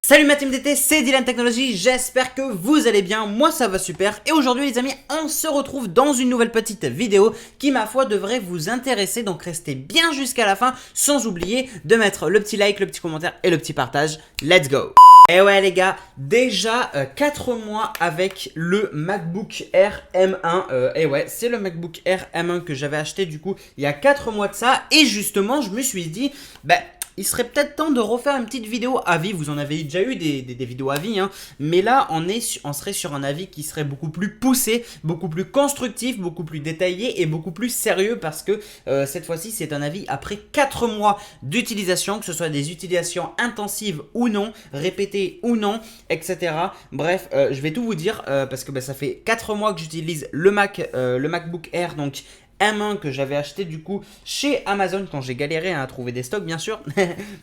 Salut ma team DT, c'est Dylan Technologies, j'espère que vous allez bien, moi ça va super. Et aujourd'hui les amis, on se retrouve dans une nouvelle petite vidéo qui ma foi devrait vous intéresser. Donc restez bien jusqu'à la fin, sans oublier de mettre le petit like, le petit commentaire et le petit partage. Let's go. Et ouais les gars, déjà 4 mois avec le MacBook Air M1. Et ouais, c'est le MacBook Air M1 que j'avais acheté du coup il y a 4 mois de ça. Et justement, je me suis dit, il serait peut-être temps de refaire une petite vidéo avis. Vous en avez déjà eu des vidéos avis, hein. Mais là, on serait sur un avis qui serait beaucoup plus poussé, beaucoup plus constructif, beaucoup plus détaillé et beaucoup plus sérieux parce que cette fois-ci, c'est un avis après 4 mois d'utilisation, que ce soit des utilisations intensives ou non, répétées ou non, etc. Bref, je vais tout vous dire parce que ça fait 4 mois que j'utilise le MacBook Air, donc M1 que j'avais acheté du coup chez Amazon quand j'ai galéré à trouver des stocks bien sûr.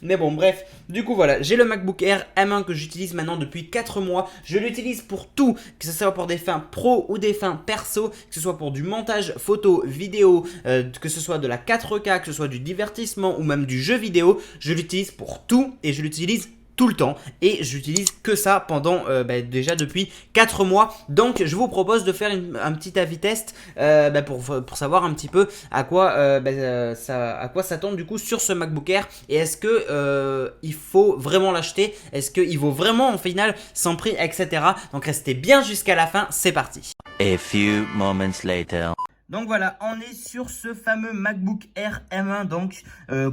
Mais bon bref, du coup voilà, j'ai le MacBook Air M1 que j'utilise maintenant depuis 4 mois. Je l'utilise pour tout, que ce soit pour des fins pro ou des fins perso, que ce soit pour du montage photo, vidéo, que ce soit de la 4K, que ce soit du divertissement ou même du jeu vidéo. Je l'utilise pour tout et je l'utilise tout le temps et j'utilise que ça pendant déjà depuis 4 mois. Donc je vous propose de faire un petit avis test pour savoir un petit peu à quoi s'attendre du coup sur ce MacBook Air et est-ce que il faut vraiment l'acheter, est-ce qu'il vaut vraiment en final son prix, etc. Donc restez bien jusqu'à la fin, c'est parti. A few moments later. Donc voilà, on est sur ce fameux MacBook Air M1, donc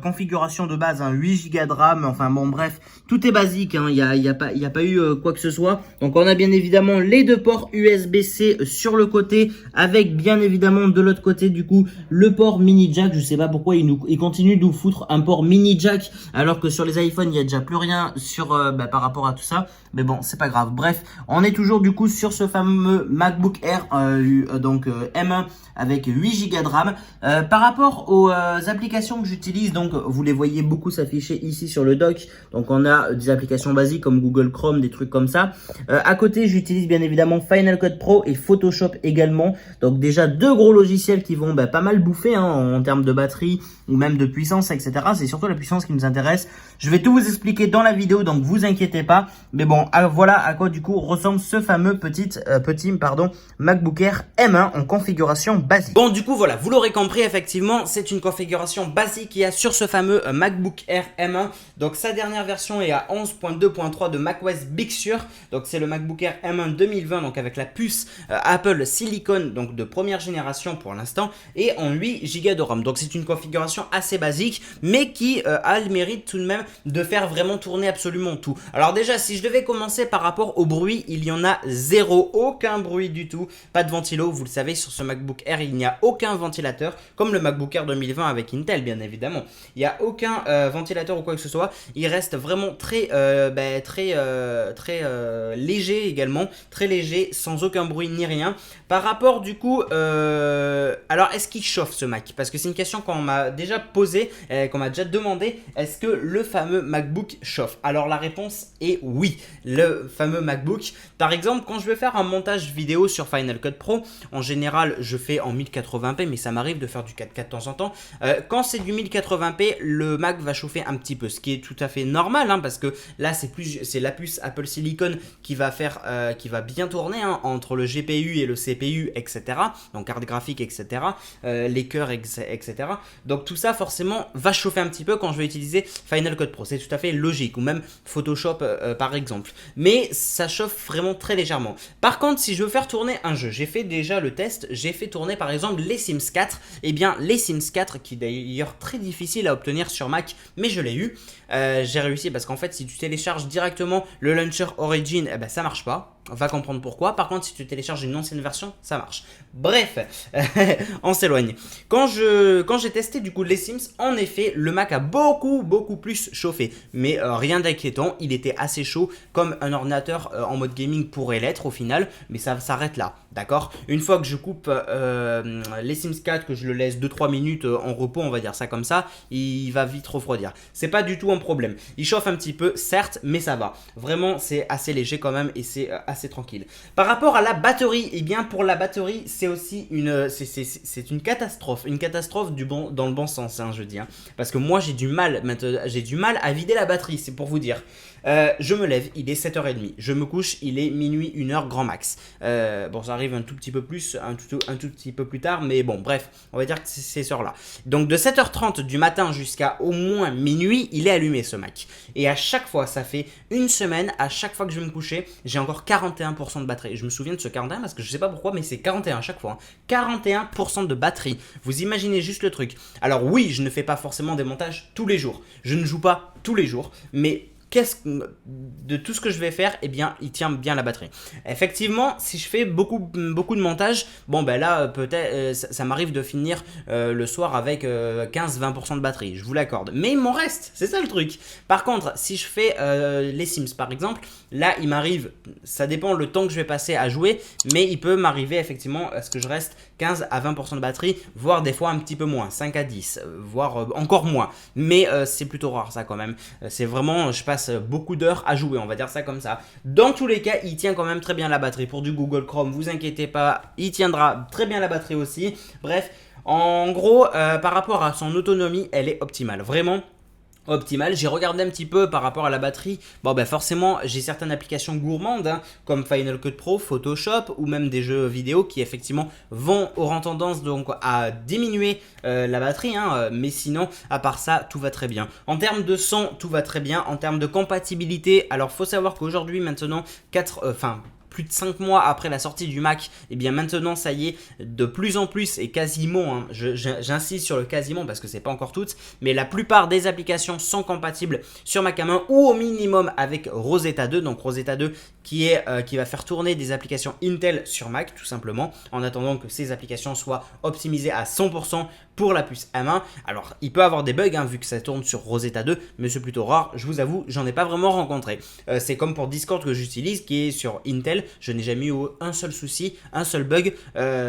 configuration de base, 8 Go de RAM, enfin bon bref, tout est basique, il n'y a pas eu quoi que ce soit. Donc on a bien évidemment les deux ports USB-C sur le côté, avec bien évidemment de l'autre côté du coup le port mini jack. Je sais pas pourquoi il continue de nous foutre un port mini jack, alors que sur les iPhones il n'y a déjà plus rien sur par rapport à tout ça. Mais bon, c'est pas grave. Bref, on est toujours du coup sur ce fameux MacBook Air M1 avec 8 Go de RAM. Par rapport aux applications que j'utilise, donc vous les voyez beaucoup s'afficher ici sur le dock. Donc on a des applications basiques comme Google Chrome, des trucs comme ça. À côté, j'utilise bien évidemment Final Cut Pro et Photoshop également. Donc déjà deux gros logiciels qui vont pas mal bouffer en termes de batterie ou même de puissance, etc. C'est surtout la puissance qui nous intéresse. Je vais tout vous expliquer dans la vidéo, donc vous inquiétez pas. Mais bon, voilà à quoi du coup ressemble ce fameux petit MacBook Air M1 en configuration basique. Bon, du coup voilà, vous l'aurez compris, effectivement c'est une configuration basique qu'il y a sur ce fameux MacBook Air M1. Donc sa dernière version est à 11.2.3 de macOS Big Sur. Donc c'est le MacBook Air M1 2020, donc avec la puce Apple Silicon, donc de première génération pour l'instant, et en 8 Go de RAM. Donc c'est une configuration assez basique, mais qui a le mérite tout de même de faire vraiment tourner absolument tout. Alors déjà, si je devais commencer par rapport au bruit, il y en a zéro, aucun bruit du tout, pas de ventilo. Vous le savez, sur ce MacBook Air, il n'y a aucun ventilateur, comme le MacBook Air 2020 avec Intel, bien évidemment. Il n'y a aucun ventilateur ou quoi que ce soit. Il reste vraiment très léger également, très léger, sans aucun bruit ni rien. Par rapport du coup, alors est-ce qu'il chauffe ce Mac? Parce que c'est une question qu'on m'a déjà posée, qu'on m'a déjà demandé, est-ce que le fameux MacBook chauffe? Alors la réponse est oui, le fameux MacBook. Par exemple, quand je vais faire un montage vidéo sur Final Cut Pro, en général je fais en 1080p, mais ça m'arrive de faire du 4K de temps en temps. Quand c'est du 1080p, le Mac va chauffer un petit peu, ce qui est tout à fait normal, parce que là c'est la puce Apple Silicon qui va bien tourner entre le GPU et le CPU, etc. Donc carte graphique, etc. Les cœurs, etc. Donc tout ça forcément va chauffer un petit peu quand je vais utiliser Final Cut Pro. C'est tout à fait logique, ou même Photoshop par exemple. Mais ça chauffe vraiment très légèrement. Par contre, si je veux faire tourner un jeu, j'ai fait déjà le test, j'ai fait tourner par exemple les Sims 4. Et bien les Sims 4, qui est d'ailleurs très difficile à obtenir sur Mac, mais je l'ai eu. J'ai réussi parce qu'en fait si tu télécharges directement le launcher Origin, ça marche pas. On va comprendre pourquoi. Par contre, si tu télécharges une ancienne version, ça marche. Bref, on s'éloigne. Quand j'ai testé du coup les Sims, en effet, le Mac a beaucoup plus chauffé. Mais rien d'inquiétant, il était assez chaud comme un ordinateur en mode gaming pourrait l'être au final. Mais ça s'arrête là, d'accord? Une fois que je coupe les Sims 4, que je le laisse 2-3 minutes en repos, on va dire ça comme ça, il va vite refroidir. C'est pas du tout un problème. Il chauffe un petit peu, certes, mais ça va. Vraiment, c'est assez léger quand même et c'est assez tranquille. Par rapport à la batterie, eh bien pour la batterie, c'est aussi c'est une catastrophe dans le bon sens, hein, je dis. Hein. Parce que moi j'ai du mal à vider la batterie, c'est pour vous dire. Je me lève, il est 7h30. Je me couche, il est minuit, 1h grand max. Bon, ça arrive un tout petit peu plus, un tout petit peu plus tard, mais bon, bref, on va dire que c'est ces heures-là. Donc de 7h30 du matin jusqu'à au moins minuit, il est allumé ce Mac. Et à chaque fois, ça fait une semaine, à chaque fois que je vais me coucher, j'ai encore 41% de batterie. Je me souviens de ce 41 parce que je sais pas pourquoi, mais c'est 41 à chaque fois. Hein. 41% de batterie. Vous imaginez juste le truc. Alors oui, je ne fais pas forcément des montages tous les jours. Je ne joue pas tous les jours, mais de tout ce que je vais faire, eh bien, il tient bien la batterie. Effectivement, si je fais beaucoup de montage, bon ben là, peut-être, ça m'arrive de finir le soir avec 15-20% de batterie, je vous l'accorde. Mais il m'en reste, c'est ça le truc. Par contre, si je fais les Sims par exemple, là, il m'arrive, ça dépend le temps que je vais passer à jouer, mais il peut m'arriver effectivement à ce que je reste 15 à 20% de batterie, voire des fois un petit peu moins, 5 à 10, voire encore moins. Mais c'est plutôt rare ça quand même. C'est vraiment, je passe beaucoup d'heures à jouer, on va dire ça comme ça. Dans tous les cas, il tient quand même très bien la batterie. Pour du Google Chrome, vous inquiétez pas, il tiendra très bien la batterie aussi. Bref, en gros, par rapport à son autonomie, elle est optimale. Vraiment optimale. J'ai regardé un petit peu par rapport à la batterie. Bon ben forcément j'ai certaines applications gourmandes hein, comme Final Cut Pro, Photoshop ou même des jeux vidéo qui effectivement auront tendance donc à diminuer la batterie hein, mais sinon à part ça tout va très bien. En termes de son tout va très bien. En termes de compatibilité, alors faut savoir qu'aujourd'hui maintenant plus de 5 mois après la sortie du Mac, et bien maintenant ça y est, de plus en plus et quasiment, hein, j'insiste sur le quasiment parce que c'est pas encore toutes, mais la plupart des applications sont compatibles sur Mac M1 ou au minimum avec Rosetta 2, donc Rosetta 2 qui va faire tourner des applications Intel sur Mac tout simplement, en attendant que ces applications soient optimisées à 100% pour la puce M1. Alors il peut avoir des bugs hein, vu que ça tourne sur Rosetta 2, mais c'est plutôt rare, je vous avoue, j'en ai pas vraiment rencontré. C'est comme pour Discord que j'utilise qui est sur Intel, je n'ai jamais eu un seul souci, un seul bug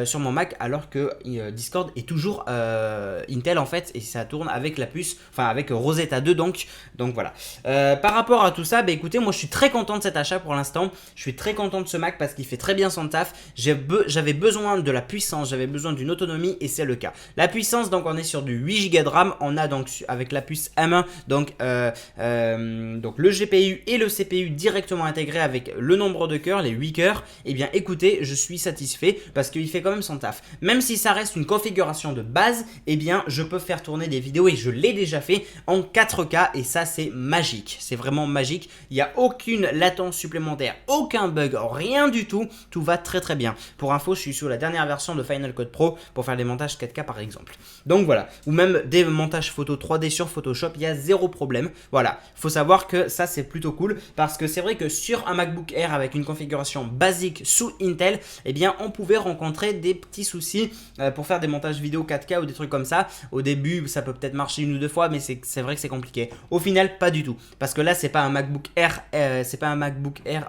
sur mon Mac, alors que Discord est toujours Intel en fait, et ça tourne avec la puce, enfin avec Rosetta 2 donc voilà. Par rapport à tout ça, bah écoutez, moi je suis très content de cet achat pour l'instant, je suis très content de ce Mac parce qu'il fait très bien son taf, j'avais besoin de la puissance, j'avais besoin d'une autonomie et c'est le cas. La puissance, donc on est sur du 8 Go de RAM, on a donc avec la puce M1 donc le GPU et le CPU directement intégrés avec le nombre de cœurs, les 8 cœurs. Et bien écoutez, je suis satisfait parce qu'il fait quand même son taf. Même si ça reste une configuration de base, et bien je peux faire tourner des vidéos et je l'ai déjà fait en 4K et ça c'est magique, c'est vraiment magique. Il n'y a aucune latence supplémentaire, aucun bug, rien du tout, tout va très très bien. Pour info, je suis sur la dernière version de Final Cut Pro pour faire des montages 4K par exemple. Donc voilà, ou même des montages photo 3D sur Photoshop, il y a zéro problème. Voilà, faut savoir que ça c'est plutôt cool parce que c'est vrai que sur un MacBook Air avec une configuration basique sous Intel, eh bien on pouvait rencontrer des petits soucis pour faire des montages vidéo 4K ou des trucs comme ça. Au début, ça peut peut-être marcher une ou deux fois, mais c'est vrai que c'est compliqué. Au final, pas du tout, parce que là c'est pas un MacBook Air,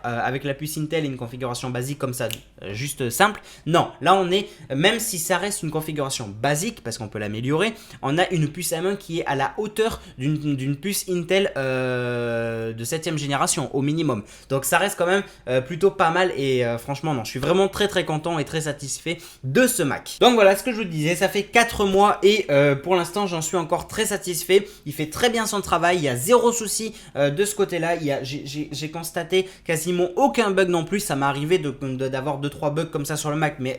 avec la puce Intel et une configuration basique comme ça, juste simple. Non, là on est, même si ça reste une configuration basique, parce qu'on peut l'améliorer, on a une puce M1 qui est à la hauteur d'une puce Intel de 7ème génération au minimum. Donc ça reste quand même plutôt pas mal et franchement non, je suis vraiment très très content et très satisfait de ce Mac. Donc voilà ce que je vous disais, ça fait 4 mois et pour l'instant j'en suis encore très satisfait. Il fait très bien son travail, il y a zéro souci de ce côté là, j'ai constaté quasiment aucun bug non plus. Ça m'est arrivé d'avoir 2-3 bugs comme ça sur le Mac, mais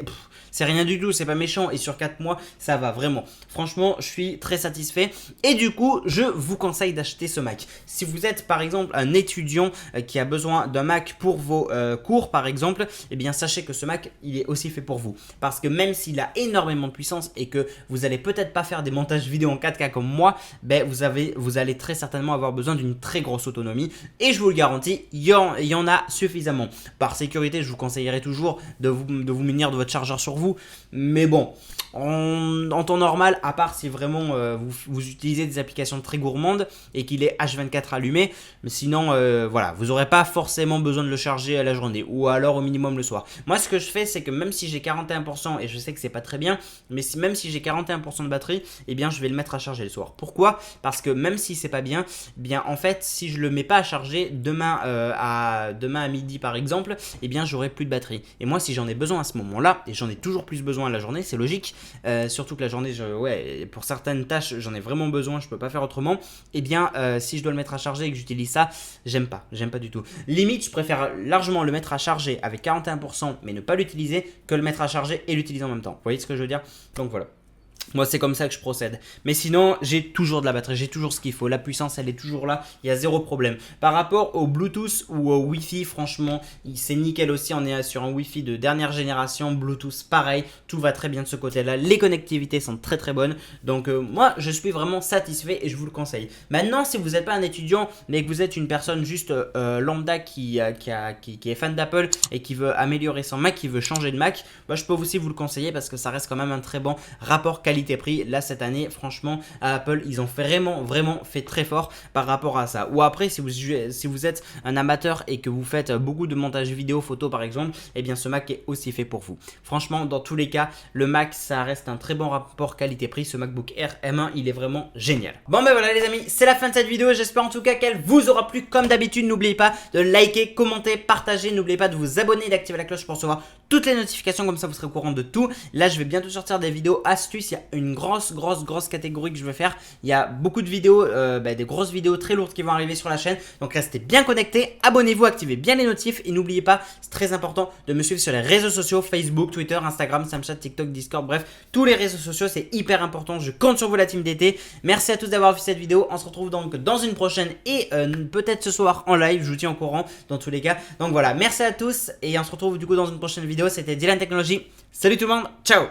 c'est rien du tout, c'est pas méchant et sur 4 mois ça va vraiment. Franchement, je suis très satisfait et du coup, je vous conseille d'acheter ce Mac. Si vous êtes par exemple un étudiant qui a besoin d'un Mac pour vos cours par exemple, eh bien sachez que ce Mac, il est aussi fait pour vous. Parce que même s'il a énormément de puissance et que vous allez peut-être pas faire des montages vidéo en 4K comme moi, ben vous allez très certainement avoir besoin d'une très grosse autonomie et je vous le garantis, il y en a suffisamment. Par sécurité, je vous conseillerais toujours de vous munir de votre chargeur sur vous, mais bon, en temps normal, à part si vraiment vous utilisez des applications très gourmandes et qu'il est H24 allumé. Mais sinon, voilà, vous n'aurez pas forcément besoin de le charger à la journée ou alors au minimum le soir. Moi, ce que je fais, c'est que même si j'ai 41%, et je sais que c'est pas très bien, mais même si j'ai 41% de batterie, eh bien, je vais le mettre à charger le soir. Pourquoi? Parce que même si c'est pas bien, en fait, si je le mets pas à charger demain à midi par exemple, eh bien, j'aurai plus de batterie. Et moi, si j'en ai besoin à ce moment-là, et j'en ai toujours plus besoin à la journée, c'est logique. Surtout que la journée, ouais, pour certaines tâches, j'en ai vraiment besoin, je peux pas faire autrement. Eh bien, si je dois le mettre à charger et que j'utilise ça, j'aime pas du tout. Limite, je préfère largement le mettre à charger avec 41%, mais ne pas l'utiliser, que le mettre à charger et l'utiliser en même temps. Vous voyez ce que je veux dire? Donc voilà. Moi, c'est comme ça que je procède. Mais sinon, j'ai toujours de la batterie, j'ai toujours ce qu'il faut. La puissance, elle est toujours là, il y a zéro problème. Par rapport au Bluetooth ou au Wi-Fi, franchement, c'est nickel aussi. On est sur un Wi-Fi de dernière génération, Bluetooth, pareil. Tout va très bien de ce côté-là. Les connectivités sont très très bonnes. Donc, moi, je suis vraiment satisfait et je vous le conseille. Maintenant, si vous n'êtes pas un étudiant, mais que vous êtes une personne juste lambda qui est fan d'Apple et qui veut améliorer son Mac, qui veut changer de Mac, bah, je peux aussi vous le conseiller parce que ça reste quand même un très bon rapport qualité-prix. Là, cette année, franchement, à Apple, ils ont vraiment fait très fort par rapport à ça. Ou après, si vous êtes un amateur et que vous faites beaucoup de montage vidéo, photo par exemple, eh bien, ce Mac est aussi fait pour vous. Franchement, dans tous les cas, le Mac, ça reste un très bon rapport qualité-prix. Ce MacBook Air M1, il est vraiment génial. Bon, ben voilà les amis, c'est la fin de cette vidéo. J'espère en tout cas qu'elle vous aura plu. Comme d'habitude, n'oubliez pas de liker, commenter, partager. N'oubliez pas de vous abonner et d'activer la cloche pour recevoir toutes les notifications. Comme ça, vous serez au courant de tout. Là, je vais bientôt sortir des vidéos astuces. Il y a une grosse catégorie que je vais faire. Il y a beaucoup de vidéos, des grosses vidéos très lourdes qui vont arriver sur la chaîne. Donc restez bien connectés, abonnez-vous, activez bien les notifs et n'oubliez pas, c'est très important de me suivre sur les réseaux sociaux, Facebook, Twitter, Instagram, Snapchat, TikTok, Discord, bref, tous les réseaux sociaux, c'est hyper important. Je compte sur vous la team d'été. Merci à tous d'avoir vu cette vidéo. On se retrouve donc dans une prochaine et peut-être ce soir en live, je vous tiens au courant dans tous les cas. Donc voilà, merci à tous et on se retrouve du coup dans une prochaine vidéo. C'était Dylan Technologies. Salut tout le monde, ciao.